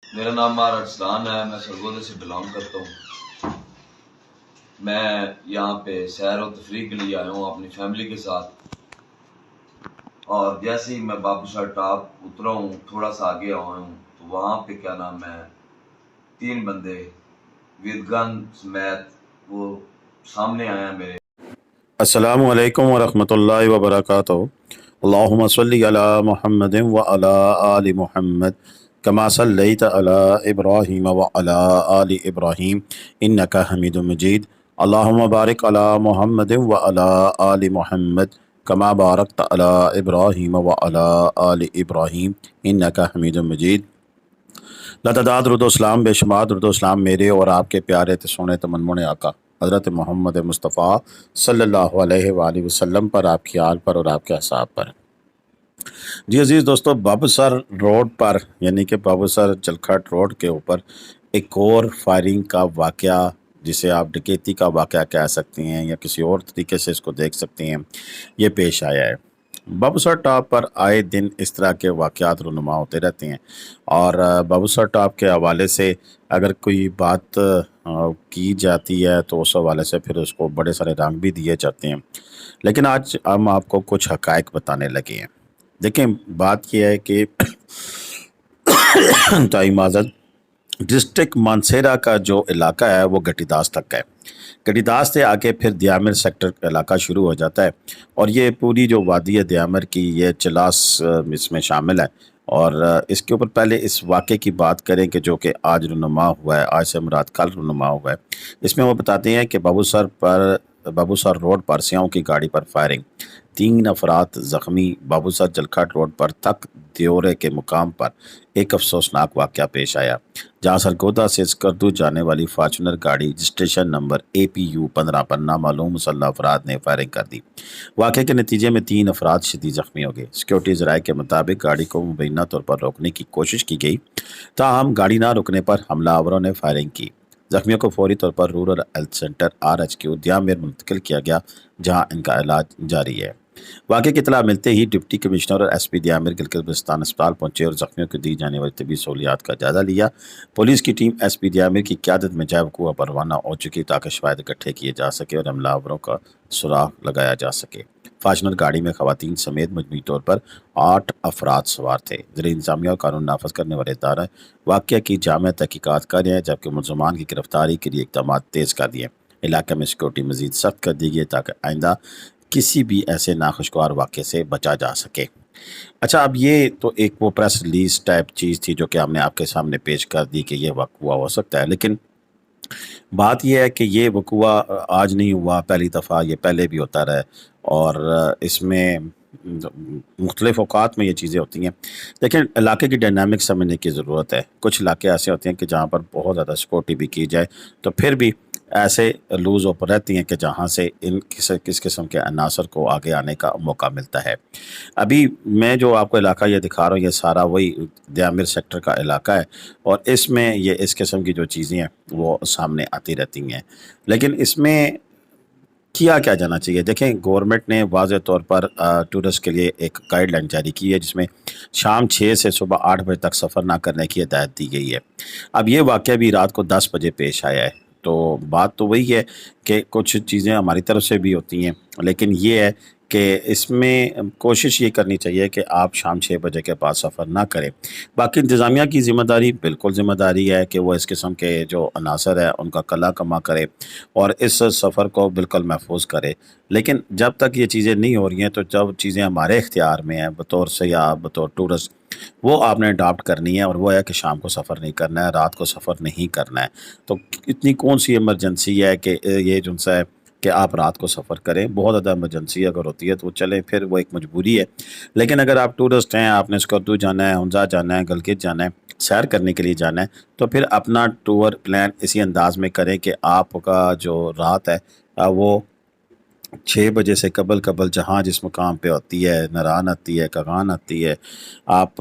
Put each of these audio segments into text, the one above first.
मेरा नाम मार अरसलान है। मैं सरगोदा से बिलोंग करता हूँ। मैं यहाँ पे सैर और तफरीह के लिए आया हूँ अपनी फैमिली के साथ। और जैसे ही मैं बाबूशाह टॉप उतरा हूँ, थोड़ा सा आगे आया हूँ, तो वहाँ पे क्या नाम है, 3 बंदे विद गन समेत वो सामने आए हैं मेरे। अस्सलामु अलैकुम वरहमतुल्लाहि वबरकातुहू। अल्लाहुम्मा सल्लि अला मुहम्मदिन व अला आलि मुहम्मद कमा सल्लैता अला इब्राहीम व अला आलि इब्राहीम इन्नका हमीदुम मजीद। अल्लाहुम्मा बारिक अला मुहम्मदिन व अला आलि मुहम्मद कमा बारकता अला इब्राहीम व अला आलि इब्राहीम इन्नका हमीदुम मजीद। लतादाद रुदोसलाम बेशुमार रुदोसलाम मेरे और आपके प्यारे ते सोने ते मनमोने आका हज़रत मोहम्मद मुस्तफ़ा सल्लल्लाहु अलैहि वसल्लम पर, आपकी आल पर और आपके असाब पर। जी अजीज़ दोस्तों, बाबूसर रोड पर यानी कि बाबूसर जलखट रोड के ऊपर एक और फायरिंग का वाक़या, जिसे आप डकैती का वाक़या कह सकते हैं या किसी और तरीके से इसको देख सकते हैं, ये पेश आया है। बाबूसर टॉप पर आए दिन इस तरह के वाक़यात रुनुमा होते रहते हैं और बाबूसर टॉप के हवाले से अगर कोई बात की जाती है तो उस हवाले से फिर उसको बड़े सारे रंग भी दिए जाते हैं। लेकिन आज हम आपको कुछ हक़ाइक़ बताने लगे हैं। देखें, बात यह है कि ताई माज़त डिस्ट्रिक्ट मानसेरा का जो इलाका है वो गटीदास तक है। गटीदास से आके फिर दियामिर सेक्टर का इलाका शुरू हो जाता है और ये पूरी जो वादी है दियामिर की, ये चलास इसमें शामिल है। और इसके ऊपर पहले इस वाक़े की बात करें कि जो कि आज रुनुमा हुआ है, आज से मुराद कल रुनुमा हुआ है। इसमें वो बताते हैं कि बाबूसर रोड पर सियाओं की गाड़ी पर फायरिंग, 3 अफराद ज़ख्मी। बाबूसर जलखट रोड पर तक द्योरे के मुकाम पर एक अफसोसनाक वाक़या पेश आया, जहाँ सरगोदा से स्कर्दू जाने वाली फॉर्चूनर गाड़ी स्टेशन नंबर APU 15 पर नामालूम मुसल्लह अफराद ने फायरिंग कर दी। वाक़े के नतीजे में 3 अफराद शदीद ज़ख्मी हो गए। सिक्योरिटी ज़राए के मुताबिक गाड़ी को मुबैना तौर पर रोकने की कोशिश की गई, ताहम गाड़ी ना रुकने पर हमलावरों ने फायरिंग की। ज़ख्मियों को फौरी तौर पर रूरल हेल्थ सेंटर RHQ दियामिर मुंतकिल किया गया, जहाँ इनका इलाज जारी है। वाक़े की इत्तला मिलते ही डिप्टी कमिश्नर और SP दियामिर गिलगित बल्तिस्तान अस्पताल पहुंचे और ज़ख्मियों को दी जाने वाली तबी सहूलियात का जायज़ा लिया। पुलिस की टीम SP दियामिर की क़यादत में जय वक़ूआ पर रवाना हो चुकी ताकि शवाहिद इकट्ठे किए जा सके और हमलावरों का सुराग लगाया जा सके। फॉर्चूनर गाड़ी में खवातीन समेत मजमूई तौर पर 8 अफराद सवार थे। ज़ेरे इंतज़ामिया और कानून नाफज करने वाले इदारे वाक़या की जामे तहकीकात कर रहे हैं, जबकि मुलज़मान की गिरफ्तारी के लिए इक़दाम तेज़ कर दिए। इलाके में सिक्योरिटी मज़ीद सख्त कर दी गई ताकि आइंदा किसी भी ऐसे नाखुशगवार वाक़े से बचा जा सके। अच्छा, अब ये तो एक वो प्रेस रिलीज़ टाइप चीज़ थी जो कि हमने आपके सामने पेश कर दी कि ये वक़्वा हो सकता है, लेकिन बात यह है कि ये वक़्वा आज नहीं हुआ, पहली दफ़ा, ये पहले भी होता रहा है और इसमें मुख्तलिफ़ औक़ात में ये चीज़ें होती हैं। लेकिन इलाके की डायनामिक्स समझने की ज़रूरत है। कुछ इलाके ऐसे होते हैं कि जहाँ पर बहुत ज़्यादा सिक्योरिटी भी की जाए तो फिर भी ऐसे लूज़ ओपन रहती हैं कि जहाँ से किस किस्म के अनासर को आगे आने का मौका मिलता है। अभी मैं जो आपको इलाका ये दिखा रहा हूँ, ये सारा वही दियामिर सेक्टर का इलाका है और इसमें ये इस किस्म की जो चीज़ें हैं वो सामने आती रहती हैं। लेकिन इसमें किया क्या जाना चाहिए? देखें, गवर्नमेंट ने वाज़ेह तौर पर टूरिस्ट के लिए एक गाइडलाइन जारी की है, जिसमें शाम 6 से सुबह 8 बजे तक सफ़र ना करने की हिदायत दी गई है। अब ये वाक़या भी रात को 10 बजे पेश आया है, तो बात तो वही है कि कुछ चीज़ें हमारी तरफ से भी होती हैं, लेकिन ये है कि इसमें कोशिश ये करनी चाहिए कि आप शाम 6 बजे के बाद सफ़र ना करें। बाकी इंतज़ामिया की ज़िम्मेदारी बिल्कुल ज़िम्मेदारी है कि वो इस किस्म के जो अनासर है उनका कला कमा करे और इस सफ़र को बिल्कुल महफूज करे। लेकिन जब तक ये चीज़ें नहीं हो रही हैं, तो जब चीज़ें हमारे इख्तियार में हैं बतौर सयाह, बतौर टूरिस्ट, वो आपने अडॉप्ट करनी है और वो है कि शाम को सफ़र नहीं करना है, रात को सफ़र नहीं करना है। तो इतनी कौन सी इमरजेंसी है कि ये जो सा है कि आप रात को सफ़र करें? बहुत ज़्यादा इमरजेंसी अगर होती है तो चलें, फिर वो एक मजबूरी है। लेकिन अगर आप टूरिस्ट हैं, आपने स्कर्दू जाना है, हुंजा जाना है, गिलगित जाना है, सैर करने के लिए जाना है, तो फिर अपना टूर प्लान इसी अंदाज़ में करें कि आपका जो रात है वो 6 बजे से कबल जहाँ जिस मुकाम पे होती है, नारान आती है, कगान आती है, आप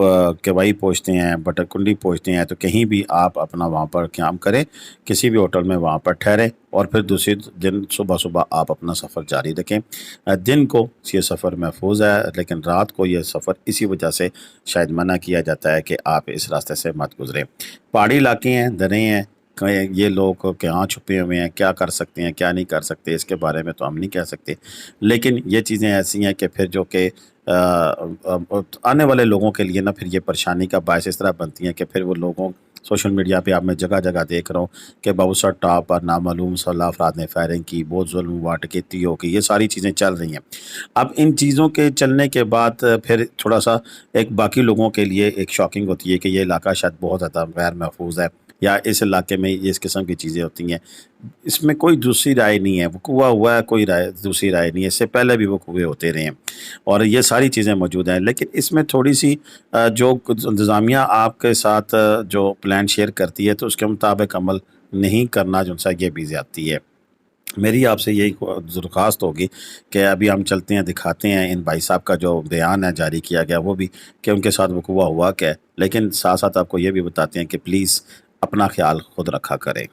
केवाई पहुँचते हैं, बटरकुंडी पहुँचते हैं, तो कहीं भी आप अपना वहाँ पर क़याम करें, किसी भी होटल में वहाँ पर ठहरें और फिर दूसरे दिन सुबह आप अपना सफ़र जारी रखें। दिन को ये सफ़र महफूज है, लेकिन रात को ये सफ़र इसी वजह से शायद मना किया जाता है कि आप इस रास्ते से मत गुज़रें। पहाड़ी इलाके हैं, दरें हैं, ये लोग कहाँ छुपे हुए हैं, क्या कर सकते हैं, क्या नहीं कर सकते, इसके बारे में तो हम नहीं कह सकते। लेकिन ये चीज़ें ऐसी हैं कि फिर जो कि आने वाले लोगों के लिए ना फिर ये परेशानी का बायस इस तरह बनती हैं कि फिर वो लोगों सोशल मीडिया पे अब मैं जगह जगह देख रहा हूँ कि बाबूसर टॉप पर नामालूम 16 अफराद ने फायरिंग की, बहुत जुल्म हुआ, डकैती हो की, ये सारी चीज़ें चल रही हैं। अब इन चीज़ों के चलने के बाद फिर थोड़ा सा एक बाकी लोगों के लिए एक शॉकिंग होती है कि ये इलाका शायद बहुत ज़्यादा गैर महफूज है, या इस इलाके में ये इस किस्म की चीज़ें होती हैं। इसमें कोई दूसरी राय नहीं है, वक़ूआ हुआ है, कोई दूसरी राय नहीं है, इससे पहले भी वक़ूए होते रहे हैं और ये सारी चीज़ें मौजूद हैं। लेकिन इसमें थोड़ी-सी जो इंतज़ामिया आपके साथ जो प्लान शेयर करती है, तो उसके मुताबिक अमल नहीं करना जो सा ये भी ज़्यादती है। मेरी आपसे यही दरख्वास्त होगी कि अभी हम चलते हैं, दिखाते हैं इन भाई साहब का जो बयान है जारी किया गया वो भी, कि उनके साथ वक़ूआ हुआ क्या है, लेकिन साथ-साथ आपको ये भी बताते हैं कि प्लीज़ अपना ख्याल खुद रखा करें।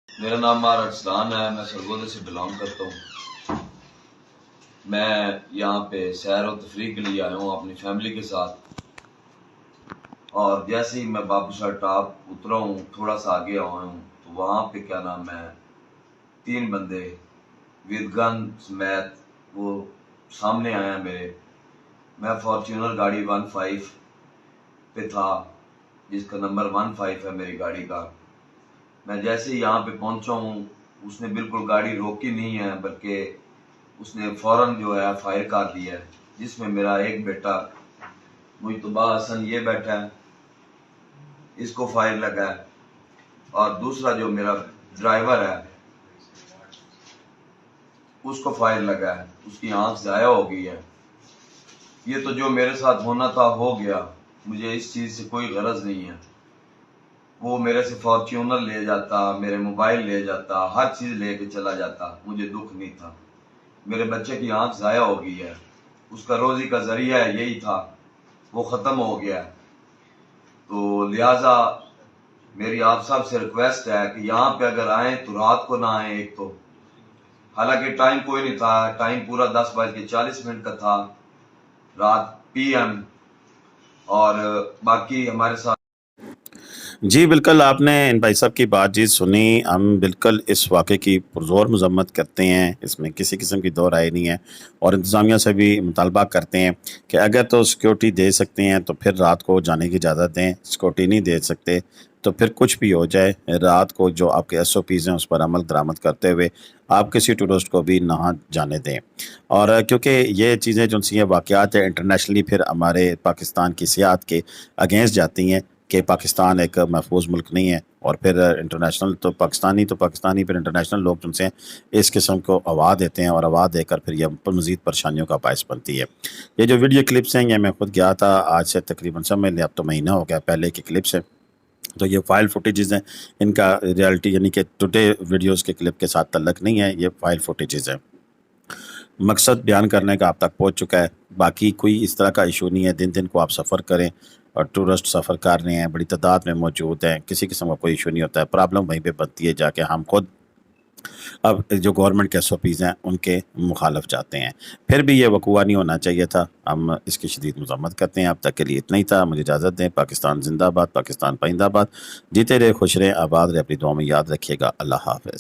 मेरा नाम मार अरसलान है, मैं सरगोदा से बिलोंग करता हूँ। मैं यहाँ पे सैर और तफरीह के लिए आया हूँ अपनी फैमिली के साथ, और जैसे ही मैं बाबूसर टॉप उतरा हूँ, थोड़ा सा आगे आया हूँ, तो वहाँ पे क्या नाम है 3 बंदे विद गन समेत वो सामने आए हैं मेरे। मैं फॉर्च्यूनर गाड़ी 15 पे था, जिसका नंबर 15 है मेरी गाड़ी का। मैं जैसे ही यहाँ पे पहुंचा हूँ, उसने बिल्कुल गाड़ी रोकी नहीं है, बल्कि उसने फौरन जो है फायर कर दिया है, जिसमें मेरा एक बेटा मुजतबा हसन ये बैठा है, इसको फायर लगा है, और दूसरा जो मेरा ड्राइवर है उसको फायर लगा है, उसकी आंख ज़ाया हो गई है। ये तो जो मेरे साथ होना था हो गया, मुझे इस चीज़ से कोई गरज नहीं है। वो मेरे से फॉर्च्यूनर ले जाता, मेरे मोबाइल ले जाता, हर चीज़ लेके चला जाता, मुझे दुख नहीं था। मेरे बच्चे की आंख ज़ाया हो गई है, उसका रोज़ी का ज़रिया यही था, वो ख़त्म हो गया। तो लिहाजा मेरी आप सब से रिक्वेस्ट है कि यहाँ पे अगर आए तो रात को ना आए। एक तो हालांकि टाइम कोई नहीं था, टाइम पूरा 10:40 का था, रात PM, और बाकी हमारे साथ जी, बिल्कुल आपने इन भाई साहब की बातचीत सुनी। हम बिल्कुल इस वाक़े की पुरज़ोर मज़म्मत करते हैं, इसमें किसी किस्म की दो राय नहीं है, और इंतज़ामिया से भी मुतालबा करते हैं कि अगर तो सिक्योरिटी दे सकते हैं तो फिर रात को जाने की इजाज़त दें, सिक्योरिटी नहीं दे सकते तो फिर कुछ भी हो जाए, रात को जो आपके SOPs हैं उस पर अमल दरामद करते हुए आप किसी टूरिस्ट को भी ना जाने दें। और क्योंकि ये चीज़ें जो सी हैं वाक़यात है इंटरनेशनली फिर हमारे पाकिस्तान की सियाहत के अगेंस्ट जाती हैं कि पाकिस्तान एक महफूज मुल्क नहीं है, और फिर इंटरनेशनल तो पाकिस्तानी फिर इंटरनेशनल लोग जिनसे इस किस्म को आवाज़ देते हैं, और आवाज़ देकर फिर यह मज़ीद परेशानियों का बायस बनती है। ये जो वीडियो क्लिप्स हैं ये मैं खुद गया था, आज से तकरीबन समझ लें अब तो महीना हो गया पहले की क्लिप्स हैं। तो ये फाइल फुटेजेस हैं, इनका रियलिटी यानी कि टुडे वीडियोज़ के क्लिप के साथ तल्लक नहीं है, ये फाइल फुटेजेस हैं। मकसद बयान करने का आप तक पहुंच चुका है, बाकी कोई इस तरह का इशू नहीं है। दिन दिन को आप सफ़र करें, और टूरिस्ट सफ़र कर रहे हैं, बड़ी तादाद में मौजूद हैं, किसी किस्म का कोई इशू नहीं होता है। प्रॉब्लम वहीं पे बनती है जाके हम खुद अब जो गवर्नमेंट के SOPs हैं उनके मुखालफ जाते हैं। फिर भी ये वक़ूआ नहीं होना चाहिए था, हम इसकी शदीद मज़म्मत करते हैं। अब तक के लिए इतना ही था, मुझे इजाज़त दें। पाकिस्तान ज़िंदाबाद, पाकिस्तान पाइंदाबाद। जीते रहे, खुश रहें, आबाद रहे, अपनी दुआ में याद रखिएगा। अल्लाह हाफ़िज़।